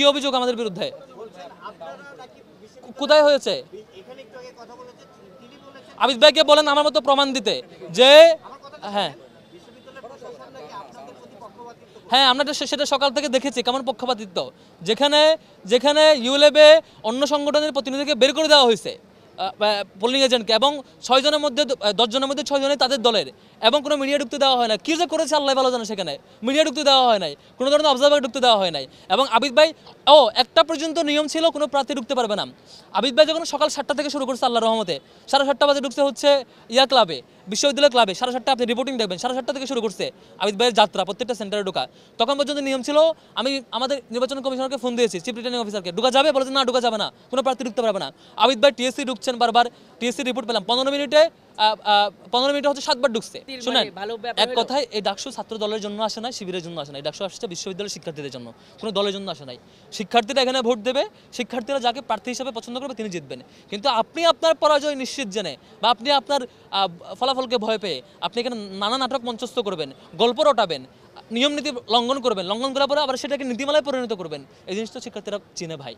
কি অভিযোগ আমাদের বিরুদ্ধে? কোথায় হয়েছে? আবিদ ভাইকে বলেন আমার মতো প্রমাণ দিতে যে হ্যাঁ হ্যাঁ আমরা সেটা সকাল থেকে দেখেছি কেমন পক্ষপাতিত্ব, যেখানে যেখানে ইউলেবে অন্য সংগঠনের প্রতিনিধিকে বের করে দেওয়া হয়েছে পোলিং এজেন্টকে, এবং 6 জনের মধ্যে 10 জনের মধ্যে 6 জনই তাদের দলের, এবং কোনো মিডিয়া ঢুকতে দেওয়া হয় না। কি যে করেছে আল্লাহ ভালো জানে, সেখানে মিডিয়া ঢুকতে দেওয়া হয় নাই, কোনো ধরনের অবজারভার ঢুকতে দেওয়া হয় নাই। এবং আবিদ ভাই একটা পর্যন্ত নিয়ম ছিল কোনো প্রার্থী ঢুকতে পারবে না। আবিদ ভাই যখন সকাল 7টা থেকে শুরু করছে আল্লাহর রহমতে, 7:30 বাজে ঢুকছে হচ্ছে ক্লাবে, বিশ্ববিদ্যালয় ক্লাবে, 7:30 আপনি রিপোর্টিং দেখবেন, 7:30 থেকে শুরু করছে আবিদ ভাইয়ের যাত্রা প্রত্যেকটা সেন্টারে ঢোকা। তখন পর্যন্ত নিয়ম ছিল, আমি আমাদের নির্বাচন কমিশনারকে ফোন দিয়েছি, চিফ রিটার্নিং অফিসারকে, ঢোকা যাবে? বলেছে না ঢোকা যাবে না, কোনো প্রার্থী ঢুকতে পারবে না। আবিদ ভাই টিএসসি ঢুকছেন বারবার, টিএসসি রিপোর্ট পেলাম 15 মিনিটে 15 মিনিটে হচ্ছে 7 বার ঢুকছে। শুনেন, এক কথায় এই ডাকসু ছাত্র দলের জন্য আসে নাই, শিবিরের জন্য আসে নাই, ডাকসু আসছে বিশ্ববিদ্যালয়ের শিক্ষার্থীদের জন্য, কোনো দলের জন্য আসে নাই। শিক্ষার্থীরা এখানে ভোট দেবে, শিক্ষার্থীরা যাকে প্রার্থী হিসেবে পছন্দ করবে তিনি জিতবেন। কিন্তু আপনি আপনার পরাজয় নিশ্চিত জেনে বা আপনি আপনার ফলাফলকে ভয় পেয়ে আপনি এখানে নানা নাটক মঞ্চস্থ করবেন, গল্প রটাবেন, নিয়ম নীতি লঙ্ঘন করবেন, লঙ্ঘন করার পরে আবার সেটাকে নীতিমালায় পরিণত করবেন, এই জিনিসটা শিক্ষার্থীরা চিনে ভাই।